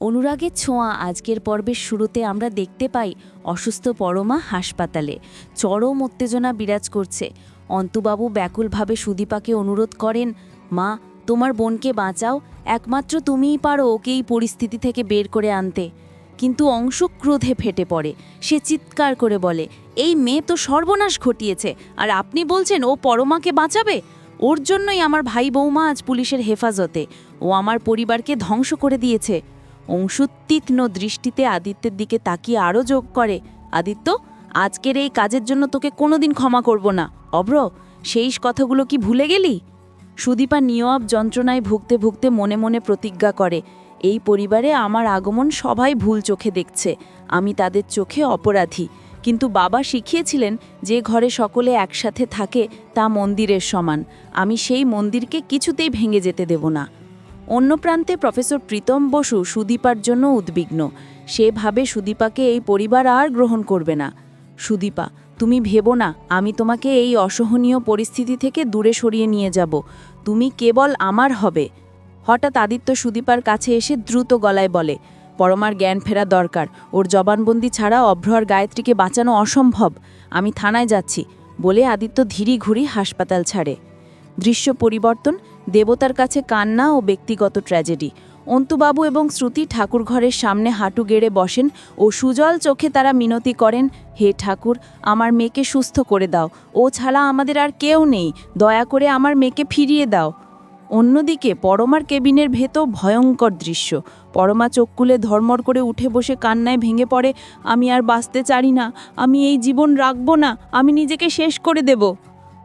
অনুরাগের ছোঁয়া আজকের পর্বের শুরুতে আমরা দেখতে পাই অসুস্থ পরমা হাসপাতালে চরম উত্তেজনা বিরাজ করছে। অন্তুবাবু ব্যাকুলভাবে সুদীপাকে অনুরোধ করেন, মা, তোমার বোনকে বাঁচাও, একমাত্র তুমিই পারো ওকে এই পরিস্থিতি থেকে বের করে আনতে। কিন্তু অংশু ক্রোধে ফেটে পড়ে। সে চিৎকার করে বলে, এই মেয়ে তো সর্বনাশ ঘটিয়েছে, আর আপনি বলছেন ও পরমাকে বাঁচাবে? ওর জন্যই আমার ভাই বৌমা আজ পুলিশের হেফাজতে। ও আমার পরিবারকে ধ্বংস করে দিয়েছে। অংশু তীক্ষ্ণ দৃষ্টিতে আদিত্যের দিকে তাকিয়ে আরও যোগ করে, আদিত্য, আজকের এই কাজের জন্য তোকে কোনোদিন ক্ষমা করব না। অভ্র, সেই কথাগুলো কি ভুলে গেলি? সুদীপা নীরব যন্ত্রণায় ভুগতে ভুগতে মনে মনে প্রতিজ্ঞা করে, এই পরিবারে আমার আগমন সবাই ভুল চোখে দেখছে, আমি তাদের চোখে অপরাধী। কিন্তু বাবা শিখিয়েছিলেন যে ঘরে সকলে একসাথে থাকে তা মন্দিরের সমান। আমি সেই মন্দিরকে কিছুতেই ভেঙে যেতে দেব না। অন্য প্রান্তে প্রফেসর প্রীতম বসু সুদীপার জন্য উদ্বিগ্ন। সে ভাবে সুদীপাকে এই পরিবার আর গ্রহণ করবে না। সুদীপা, তুমি ভেবো না আমি তোমাকে এই অসহনীয় পরিস্থিতি থেকে দূরে সরিয়ে নিয়ে যাব। তুমি কেবল আমার হবে। হঠাৎ আদিত্য সুদীপার কাছে এসে দ্রুত গলায় বলে, পরমার জ্ঞান ফেরা দরকার। ওর জবানবন্দি ছাড়া অভ্র আর গায়ত্রীকে বাঁচানো অসম্ভব। আমি থানায় যাচ্ছি বলে আদিত্য ধীরে ঘুরি হাসপাতাল ছাড়ে। দৃশ্য পরিবর্তন, দেবতার কাছে কান্না ও ব্যক্তিগত ট্র্যাজেডি। অন্তুবাবু এবং শ্রুতি ঠাকুরঘরের সামনে হাঁটু গেড়ে বসেন ও সুজল চোখে তারা মিনতি করেন, হে ঠাকুর, আমার মেয়েকে সুস্থ করে দাও। ও ছাড়া আমাদের আর কেউ নেই, দয়া করে আমার মেয়েকে ফিরিয়ে দাও। অন্যদিকে পরমার কেবিনের ভেতর ভয়ঙ্কর দৃশ্য। পরমা চোখ খুলে ধর্মর করে উঠে বসে কান্নায় ভেঙে পড়ে, আমি আর বাঁচতে চাই না, আমি এই জীবন রাখব না, আমি নিজেকে শেষ করে দেব।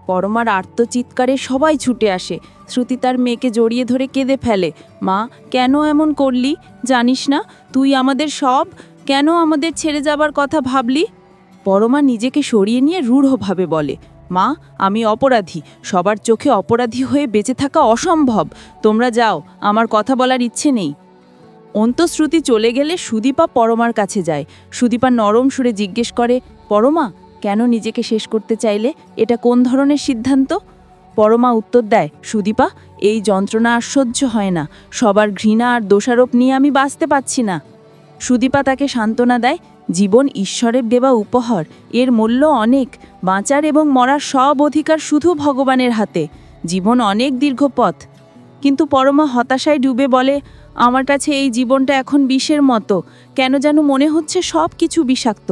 পরমার আর্তচিৎকারে সবাই ছুটে আসে। শ্রুতি তার মেয়েকে জড়িয়ে ধরে কেঁদে ফেলে, মা, কেন এমন করলি? জানিস না তুই আমাদের সব? কেন আমাদের ছেড়ে যাবার কথা ভাবলি? পরমা নিজেকে সরিয়ে নিয়ে রূঢ়ভাবে বলে, মা, আমি অপরাধী, সবার চোখে অপরাধী হয়ে বেঁচে থাকা অসম্ভব। তোমরা যাও, আমার কথা বলার ইচ্ছে নেই। অন্তঃশ্রুতি চলে গেলে সুদীপা পরমার কাছে যায়। সুদীপা নরম সুরে জিজ্ঞেস করে, পরমা, কেন নিজেকে শেষ করতে চাইলে? এটা কোন ধরনের সিদ্ধান্ত? পরমা উত্তর দেয়, সুদীপা, এই যন্ত্রণা আর সহ্য হয় না। সবার ঘৃণা আর দোষারোপ নিয়ে আমি বাঁচতে পারছি না। সুদীপা তাকে সান্ত্বনা দেয়, জীবন ঈশ্বরের দেওয়া উপহার, এর মূল্য অনেক। বাঁচার এবং মরার সব অধিকার শুধু ভগবানের হাতে। জীবন অনেক দীর্ঘ পথ। কিন্তু পরমা হতাশায় ডুবে বলে, আমার কাছে এই জীবনটা এখন বিষের মতো। কেন যেন মনে হচ্ছে সব কিছু বিষাক্ত।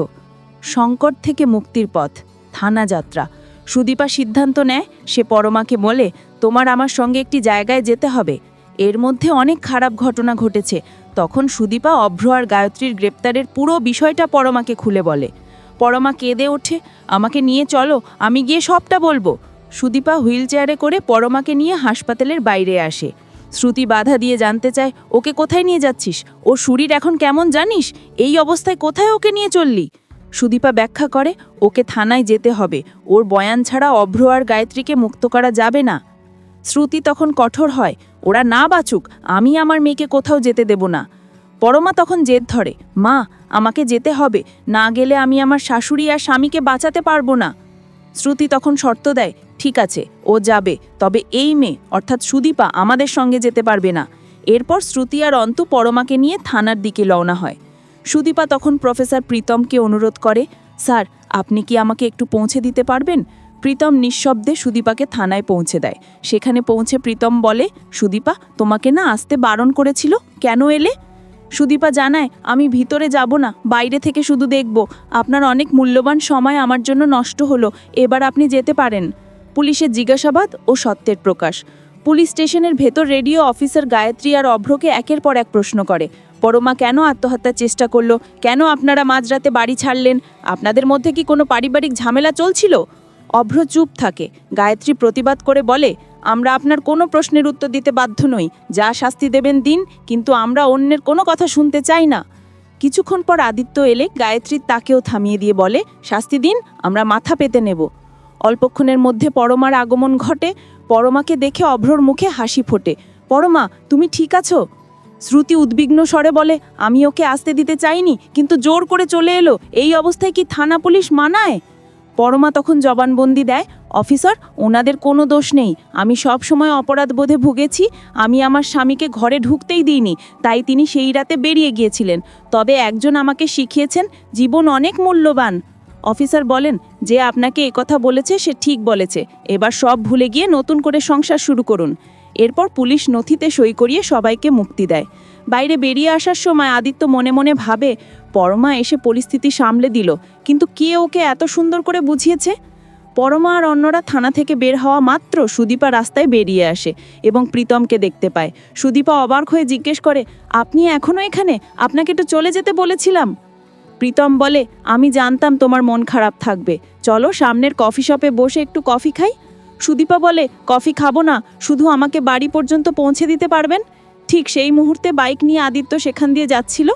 সংকট থেকে মুক্তির পথ, থানা যাত্রা। সুদীপা সিদ্ধান্ত নেয়, সে পরমাকে বলে, তোমার আমার সঙ্গে একটি জায়গায় যেতে হবে। এর মধ্যে অনেক খারাপ ঘটনা ঘটেছে। তখন সুদীপা অভ্র আর গায়ত্রীর গ্রেপ্তারের পুরো বিষয়টা পরমাকে খুলে বলে। পরমা কেঁদে ওঠে, আমাকে নিয়ে চলো, আমি গিয়ে সবটা বলবো। সুদীপা হুইল চেয়ারে করে পরমাকে নিয়ে হাসপাতালের বাইরে আসে। শ্রুতি বাধা দিয়ে জানতে চায়, ওকে কোথায় নিয়ে যাচ্ছিস? ওর শরীর এখন কেমন জানিস? এই অবস্থায় কোথায় ওকে নিয়ে চললি? সুদীপা ব্যাখ্যা করে, ওকে থানায় যেতে হবে। ওর বয়ান ছাড়া অভ্র আর গায়ত্রীকে মুক্ত করা যাবে না। শ্রুতি তখন কঠোর হয়, ওরা না বাঁচুক, আমি আমার মেয়েকে কোথাও যেতে দেব না। পরমা তখন জেদ ধরে, মা, আমাকে যেতে হবে, না গেলে আমি আমার শাশুড়ি আর স্বামীকে বাঁচাতে পারবো না। শ্রুতি তখন শর্ত দেয়, ঠিক আছে, ও যাবে, তবে এই মেয়ে অর্থাৎ সুদীপা আমাদের সঙ্গে যেতে পারবে না। এরপর শ্রুতি আর অন্তু পরমাকে নিয়ে থানার দিকে রওনা হয়। সুদীপা তখন প্রফেসর প্রীতমকে অনুরোধ করে, স্যার, আপনি কি আমাকে একটু পৌঁছে দিতে পারবেন? প্রীতম নিঃশব্দে সুদীপাকে থানায় পৌঁছে দেয়। সেখানে পৌঁছে প্রীতম বলে, সুদীপা, তোমাকে না আসতে বারণ করেছিল, কেন এলে? সুদীপা জানায়, আমি ভিতরে যাব না, বাইরে থেকে শুধু দেখব। আপনার অনেক মূল্যবান সময় আমার জন্য নষ্ট হলো, এবার আপনি যেতে পারেন। পুলিশের জিজ্ঞাসাবাদ ও সত্যের প্রকাশ। পুলিশ স্টেশনের ভেতর রেডিও অফিসার গায়ত্রী আর অভ্রকে একের পর এক প্রশ্ন করে, পরমা কেন আত্মহত্যার চেষ্টা করলো? কেন আপনারা মাঝরাতে বাড়ি ছাড়লেন? আপনাদের মধ্যে কি কোনো পারিবারিক ঝামেলা চলছিল? অভ্র চুপ থাকে। গায়ত্রী প্রতিবাদ করে বলে, আমরা আপনার কোনো প্রশ্নের উত্তর দিতে বাধ্য নই, যা শাস্তি দেবেন দিন, কিন্তু আমরা অন্যের কোনো কথা শুনতে চাই না। কিছুক্ষণ পর আদিত্য এলে গায়ত্রী তাকেও থামিয়ে দিয়ে বলে, শাস্তি দিন, আমরা মাথা পেতে নেব। অল্পক্ষণের মধ্যে পরমার আগমন ঘটে। পরমাকে দেখে অভ্রর মুখে হাসি ফোটে। পরমা, তুমি ঠিক আছো? শ্রুতি উদ্বিগ্ন স্বরে বলে, আমি ওকে আসতে দিতে চাইনি, কিন্তু জোর করে চলে এলো। এই অবস্থায় কি থানা পুলিশ মানায়? পরমা তখন জবানবন্দি দেয়, অফিসার, ওনাদের কোনো দোষ নেই, আমি সব সময় অপরাধবোধে ভুগেছি, আমি আমার স্বামীকে ঘরে ঢুকতেই দিইনি, তাই তিনি সেই রাতে বেরিয়ে গিয়েছিলেন। তবে একজন আমাকে শিখিয়েছেন জীবন অনেক মূল্যবান। অফিসার বলেন, যে আপনাকে একথা বলেছে সে ঠিক বলেছে, এবার সব ভুলে গিয়ে নতুন করে সংসার শুরু করুন। এরপর পুলিশ নথিতে সই করিয়ে সবাইকে মুক্তি দেয়। বাইরে বেরিয়ে আসার সময় আদিত্য মনে মনে ভাবে, পরমা এসে পরিস্থিতি সামলে দিল, কিন্তু কে ওকে এত সুন্দর করে বুঝিয়েছে? পরমা আর অন্যরা থানা থেকে বের হওয়া মাত্র সুদীপা রাস্তায় বেরিয়ে আসে এবং প্রীতমকে দেখতে পায়। সুদীপা অবাক হয়ে জিজ্ঞেস করে, আপনি এখনও এখানে? আপনাকে তো চলে যেতে বলেছিলাম। প্রীতম বলে, আমি জানতাম তোমার মন খারাপ থাকবে, চলো সামনের কফি শপে বসে একটু কফি খাই। সুদীপা বলে, কফি খাবো না, শুধু আমাকে বাড়ি পর্যন্ত পৌঁছে দিতে পারবেন? ঠিক সেই মুহূর্তে বাইক নিয়ে আদিত্য সেখান দিয়ে যাচ্ছিল।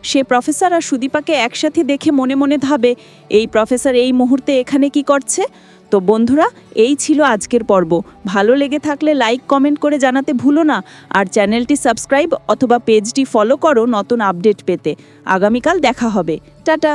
সে প্রফেসর আর সুদীপাকে একসাথে দেখে মনে মনে ভাবে, এই প্রফেসর এই মুহূর্তে এখানে কি করছে? তো বন্ধুরা, এই ছিল আজকের পর্ব। ভালো লেগে থাকলে লাইক কমেন্ট করে জানাতে ভুলো না, আর চ্যানেলটি সাবস্ক্রাইব অথবা পেজটি ফলো করো নতুন আপডেট পেতে। আগামীকাল দেখা হবে। টাটা।